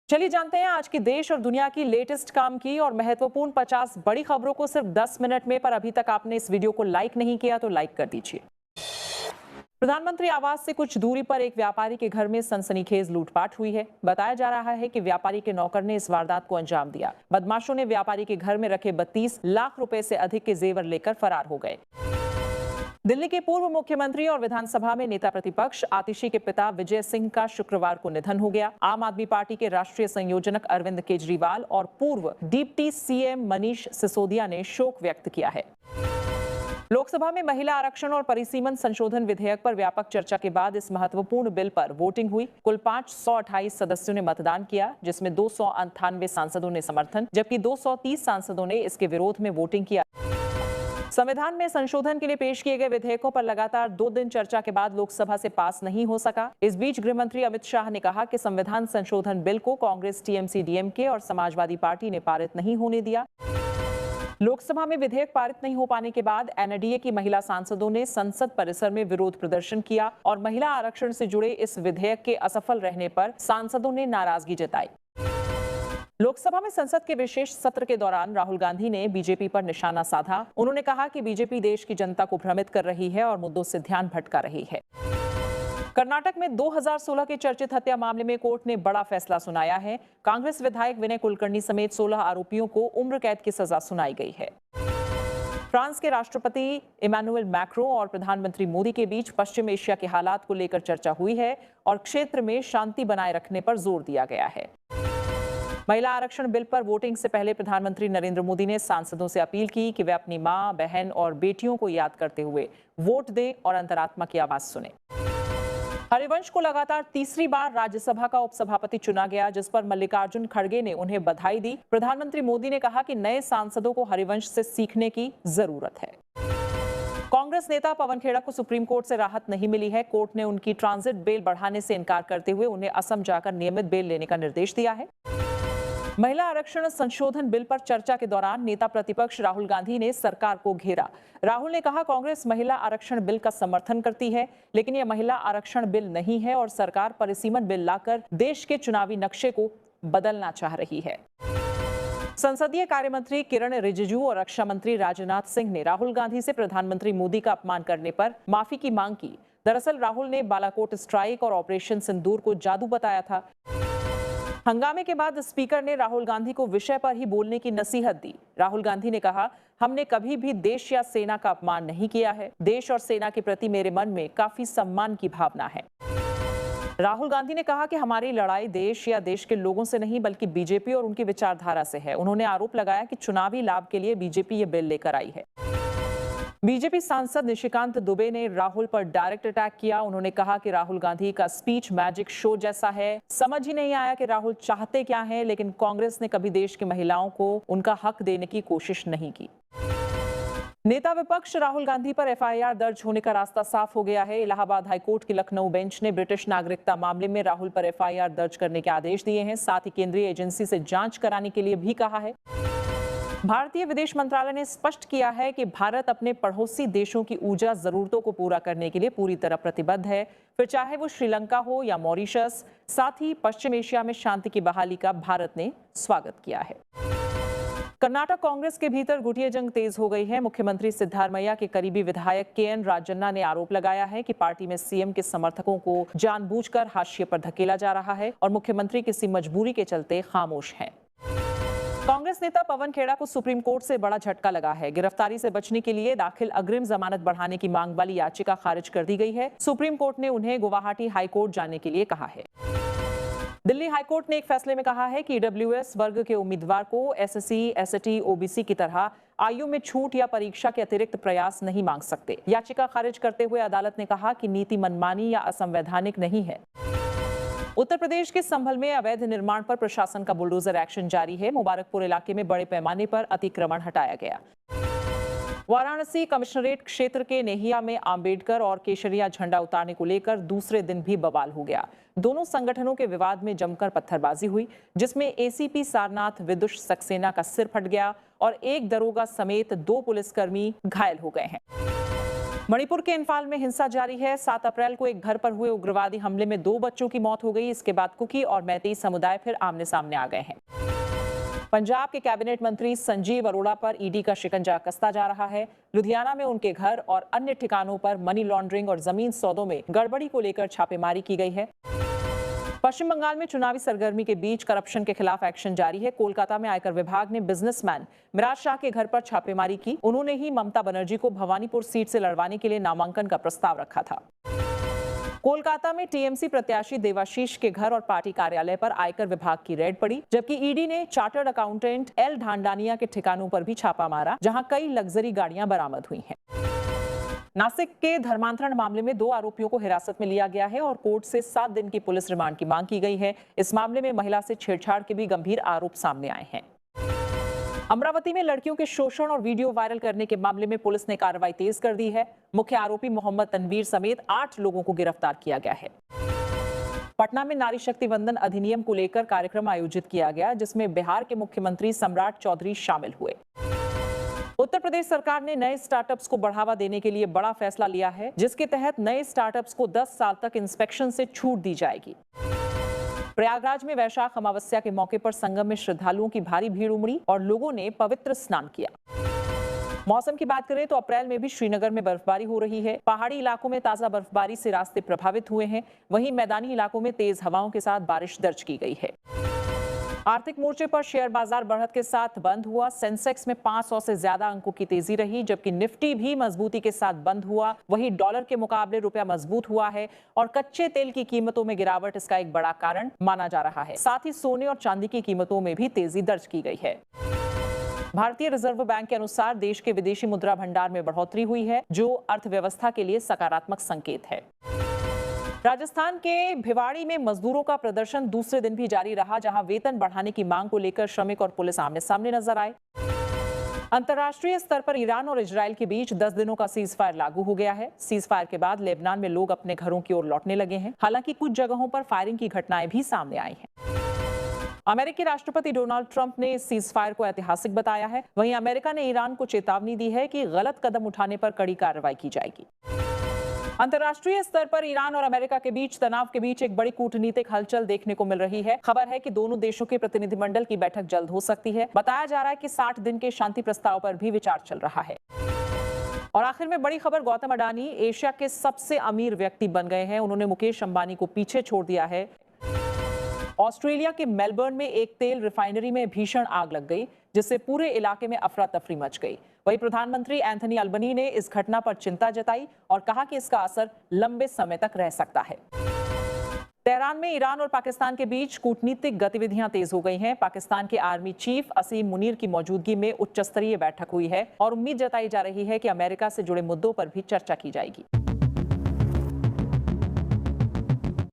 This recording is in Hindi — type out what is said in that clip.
चलिए जानते हैं आज की देश और दुनिया की लेटेस्ट काम की और महत्वपूर्ण 50 बड़ी खबरों को सिर्फ 10 मिनट में। पर अभी तक आपने इस वीडियो को लाइक नहीं किया तो लाइक कर दीजिए। प्रधानमंत्री आवास से कुछ दूरी पर एक व्यापारी के घर में सनसनीखेज लूटपाट हुई है। बताया जा रहा है कि व्यापारी के नौकर ने इस वारदात को अंजाम दिया। बदमाशों ने व्यापारी के घर में रखे 32 लाख रुपए से अधिक के जेवर लेकर फरार हो गए। दिल्ली के पूर्व मुख्यमंत्री और विधानसभा में नेता प्रतिपक्ष आतिशी के पिता विजय सिंह का शुक्रवार को निधन हो गया। आम आदमी पार्टी के राष्ट्रीय संयोजक अरविंद केजरीवाल और पूर्व डिप्टी सीएम मनीष सिसोदिया ने शोक व्यक्त किया है। लोकसभा में महिला आरक्षण और परिसीमन संशोधन विधेयक पर व्यापक चर्चा के बाद इस महत्वपूर्ण बिल पर वोटिंग हुई। कुल 528 सदस्यों ने मतदान किया, जिसमें 298 सांसदों ने समर्थन जबकि 230 सांसदों ने इसके विरोध में वोटिंग किया। संविधान में संशोधन के लिए पेश किए गए विधेयकों पर लगातार 2 दिन चर्चा के बाद लोकसभा से पास नहीं हो सका। इस बीच गृह मंत्री अमित शाह ने कहा कि संविधान संशोधन बिल को कांग्रेस, टीएमसी, डीएमके और समाजवादी पार्टी ने पारित नहीं होने दिया। लोकसभा में विधेयक पारित नहीं हो पाने के बाद एनडीए की महिला सांसदों ने संसद परिसर में विरोध प्रदर्शन किया और महिला आरक्षण से जुड़े इस विधेयक के असफल रहने पर सांसदों ने नाराजगी जताई। लोकसभा में संसद के विशेष सत्र के दौरान राहुल गांधी ने बीजेपी पर निशाना साधा। उन्होंने कहा कि बीजेपी देश की जनता को भ्रमित कर रही है और मुद्दों से ध्यान भटका रही है। कर्नाटक में 2016 के चर्चित हत्या मामले में कोर्ट ने बड़ा फैसला सुनाया है। कांग्रेस विधायक विनय कुलकर्णी समेत 16 आरोपियों को उम्र कैद की सजा सुनाई गई है। फ्रांस के राष्ट्रपति इमैनुअल मैक्रों और प्रधानमंत्री मोदी के बीच पश्चिम एशिया के हालात को लेकर चर्चा हुई है और क्षेत्र में शांति बनाए रखने पर जोर दिया गया है। महिला आरक्षण बिल पर वोटिंग से पहले प्रधानमंत्री नरेंद्र मोदी ने सांसदों से अपील की कि वे अपनी मां, बहन और बेटियों को याद करते हुए वोट दें और अंतरात्मा की आवाज सुने। हरिवंश को लगातार तीसरी बार राज्यसभा का उपसभापति चुना गया, जिस पर मल्लिकार्जुन खड़गे ने उन्हें बधाई दी। प्रधानमंत्री मोदी ने कहा कि नए सांसदों को हरिवंश से सीखने की जरूरत है। कांग्रेस नेता पवन खेड़ा को सुप्रीम कोर्ट से राहत नहीं मिली है। कोर्ट ने उनकी ट्रांजिट बेल बढ़ाने से इनकार करते हुए उन्हें असम जाकर नियमित बेल लेने का निर्देश दिया है। महिला आरक्षण संशोधन बिल पर चर्चा के दौरान नेता प्रतिपक्ष राहुल गांधी ने सरकार को घेरा। राहुल ने कहा, कांग्रेस महिला आरक्षण बिल का समर्थन करती है, लेकिन यह महिला आरक्षण बिल नहीं है और सरकार परिसीमन बिल लाकर देश के चुनावी नक्शे को बदलना चाह रही है। संसदीय कार्य मंत्री किरण रिजिजू और रक्षा मंत्री राजनाथ सिंह ने राहुल गांधी से प्रधानमंत्री मोदी का अपमान करने पर माफी की मांग की। दरअसल राहुल ने बालाकोट स्ट्राइक और ऑपरेशन सिंदूर को जादू बताया था। हंगामे के बाद स्पीकर ने राहुल गांधी को विषय पर ही बोलने की नसीहत दी। राहुल गांधी ने कहा, हमने कभी भी देश या सेना का अपमान नहीं किया है। देश और सेना के प्रति मेरे मन में काफी सम्मान की भावना है। राहुल गांधी ने कहा कि हमारी लड़ाई देश या देश के लोगों से नहीं बल्कि बीजेपी और उनकी विचारधारा से है। उन्होंने आरोप लगाया कि चुनावी लाभ के लिए बीजेपी ये बिल लेकर आई है। बीजेपी सांसद निशिकांत दुबे ने राहुल पर डायरेक्ट अटैक किया। उन्होंने कहा कि राहुल गांधी का स्पीच मैजिक शो जैसा है। समझ ही नहीं आया कि राहुल चाहते क्या हैं, लेकिन कांग्रेस ने कभी देश की महिलाओं को उनका हक देने की कोशिश नहीं की। नेता विपक्ष राहुल गांधी पर एफआईआर दर्ज होने का रास्ता साफ हो गया है। इलाहाबाद हाईकोर्ट की लखनऊ बेंच ने ब्रिटिश नागरिकता मामले में राहुल पर एफआईआर दर्ज करने के आदेश दिए हैं। साथ ही केंद्रीय एजेंसी से जांच कराने के लिए भी कहा है। भारतीय विदेश मंत्रालय ने स्पष्ट किया है कि भारत अपने पड़ोसी देशों की ऊर्जा जरूरतों को पूरा करने के लिए पूरी तरह प्रतिबद्ध है, फिर चाहे वो श्रीलंका हो या मॉरिशस। साथ ही पश्चिम एशिया में शांति की बहाली का भारत ने स्वागत किया है। कर्नाटक कांग्रेस के भीतर गुटिया जंग तेज हो गई है। मुख्यमंत्री सिद्धारमैया के करीबी विधायक केएन राजन्ना ने आरोप लगाया है कि पार्टी में सीएम के समर्थकों को जानबूझकर हाशिए पर धकेला जा रहा है और मुख्यमंत्री किसी मजबूरी के चलते खामोश हैं। कांग्रेस नेता पवन खेड़ा को सुप्रीम कोर्ट से बड़ा झटका लगा है। गिरफ्तारी से बचने के लिए दाखिल अग्रिम जमानत बढ़ाने की मांग वाली याचिका खारिज कर दी गई है। सुप्रीम कोर्ट ने उन्हें गुवाहाटी हाईकोर्ट जाने के लिए कहा है। दिल्ली हाईकोर्ट ने एक फैसले में कहा है कि ईडब्ल्यूएस वर्ग के उम्मीदवार को एसएससी, एसटी, ओबीसी की तरह आयु में छूट या परीक्षा के अतिरिक्त प्रयास नहीं मांग सकते। याचिका खारिज करते हुए अदालत ने कहा कि नीति मनमानी या असंवैधानिक नहीं है। उत्तर प्रदेश के संभल में अवैध निर्माण पर प्रशासन का बुलडोजर एक्शन जारी है। मुबारकपुर इलाके में बड़े पैमाने पर अतिक्रमण हटाया गया। वाराणसी कमिश्नरेट क्षेत्र के नेहिया में आंबेडकर और केशरिया झंडा उतारने को लेकर दूसरे दिन भी बवाल हो गया। दोनों संगठनों के विवाद में जमकर पत्थरबाजी हुई, जिसमें एसीपी सारनाथ विदुष सक्सेना का सिर फट गया और एक दरोगा समेत 2 पुलिसकर्मी घायल हो गए हैं। मणिपुर के इंफाल में हिंसा जारी है। 7 अप्रैल को एक घर पर हुए उग्रवादी हमले में 2 बच्चों की मौत हो गई। इसके बाद कुकी और मैतेई समुदाय फिर आमने सामने आ गए हैं। पंजाब के कैबिनेट मंत्री संजीव अरोड़ा पर ईडी का शिकंजा कसता जा रहा है। लुधियाना में उनके घर और अन्य ठिकानों पर मनी लॉन्ड्रिंग और जमीन सौदों में गड़बड़ी को लेकर छापेमारी की गई है। पश्चिम बंगाल में चुनावी सरगर्मी के बीच करप्शन के खिलाफ एक्शन जारी है। कोलकाता में आयकर विभाग ने बिजनेसमैन मिराज शाह के घर पर छापेमारी की। उन्होंने ही ममता बनर्जी को भवानीपुर सीट से लड़वाने के लिए नामांकन का प्रस्ताव रखा था। कोलकाता में टीएमसी प्रत्याशी देवाशीष के घर और पार्टी कार्यालय पर आयकर विभाग की रेड पड़ी, जबकि ईडी ने चार्टर्ड अकाउंटेंट एल ढांडानिया के ठिकानों पर भी छापा मारा, जहां कई लग्जरी गाड़ियां बरामद हुई हैं। नासिक के धर्मांतरण मामले में 2 आरोपियों को हिरासत में लिया गया है और कोर्ट से 7 दिन की पुलिस रिमांड की मांग की गई है। इस मामले में महिला से छेड़छाड़ के भी गंभीर आरोप सामने आए हैं। अमरावती में लड़कियों के शोषण और वीडियो वायरल करने के मामले में पुलिस ने कार्रवाई तेज कर दी है। मुख्य आरोपी मोहम्मद तनवीर समेत 8 लोगों को गिरफ्तार किया गया है। पटना में नारी शक्ति वंदन अधिनियम को लेकर कार्यक्रम आयोजित किया गया, जिसमें बिहार के मुख्यमंत्री सम्राट चौधरी शामिल हुए। उत्तर प्रदेश सरकार ने नए स्टार्टअप्स को बढ़ावा देने के लिए बड़ा फैसला लिया है, जिसके तहत नए स्टार्टअप्स को 10 साल तक इंस्पेक्शन से छूट दी जाएगी। प्रयागराज में वैशाख अमावस्या के मौके पर संगम में श्रद्धालुओं की भारी भीड़ उमड़ी और लोगों ने पवित्र स्नान किया। मौसम की बात करें तो अप्रैल में भी श्रीनगर में बर्फबारी हो रही है। पहाड़ी इलाकों में ताजा बर्फबारी से रास्ते प्रभावित हुए हैं। वहीं मैदानी इलाकों में तेज हवाओं के साथ बारिश दर्ज की गई है। आर्थिक मोर्चे पर शेयर बाजार बढ़त के साथ बंद हुआ। सेंसेक्स में 500 से ज्यादा अंकों की तेजी रही, जबकि निफ्टी भी मजबूती के साथ बंद हुआ। वहीं डॉलर के मुकाबले रुपया मजबूत हुआ है और कच्चे तेल की कीमतों में गिरावट इसका एक बड़ा कारण माना जा रहा है। साथ ही सोने और चांदी की कीमतों में भी तेजी दर्ज की गई है। भारतीय रिजर्व बैंक के अनुसार देश के विदेशी मुद्रा भंडार में बढ़ोतरी हुई है, जो अर्थव्यवस्था के लिए सकारात्मक संकेत है। राजस्थान के भिवाड़ी में मजदूरों का प्रदर्शन दूसरे दिन भी जारी रहा, जहां वेतन बढ़ाने की मांग को लेकर श्रमिक और पुलिस आमने सामने नजर आए। अंतर्राष्ट्रीय स्तर पर ईरान और इजरायल के बीच 10 दिनों का सीज फायर लागू हो गया है। सीज फायर के बाद लेबनान में लोग अपने घरों की ओर लौटने लगे हैं। हालांकि कुछ जगहों पर फायरिंग की घटनाएं भी सामने आई हैं। अमेरिकी राष्ट्रपति डोनाल्ड ट्रंप ने इस सीज फायर को ऐतिहासिक बताया है। वहीं अमेरिका ने ईरान को चेतावनी दी है कि गलत कदम उठाने पर कड़ी कार्रवाई की जाएगी। अंतर्राष्ट्रीय स्तर पर ईरान और अमेरिका के बीच तनाव के बीच एक बड़ी कूटनीतिक हलचल देखने को मिल रही है। खबर है कि दोनों देशों के प्रतिनिधिमंडल की बैठक जल्द हो सकती है। बताया जा रहा है कि 60 दिन के शांति प्रस्ताव पर भी विचार चल रहा है। और आखिर में बड़ी खबर, गौतम अडानी एशिया के सबसे अमीर व्यक्ति बन गए हैं। उन्होंने मुकेश अंबानी को पीछे छोड़ दिया है। ऑस्ट्रेलिया के मेलबर्न में एक तेल रिफाइनरी में भीषण आग लग गई, जिससे पूरे इलाके में अफरा तफरी मच गई। वहीं प्रधानमंत्री एंथनी अल्बनी ने इस घटना पर चिंता जताई और कहा कि इसका असर लंबे समय तक रह सकता है। तेहरान में ईरान और पाकिस्तान के बीच कूटनीतिक गतिविधियां तेज हो गई हैं। पाकिस्तान के आर्मी चीफ असीम मुनीर की मौजूदगी में उच्च स्तरीय बैठक हुई है और उम्मीद जताई जा रही है कि अमेरिका से जुड़े मुद्दों पर भी चर्चा की जाएगी।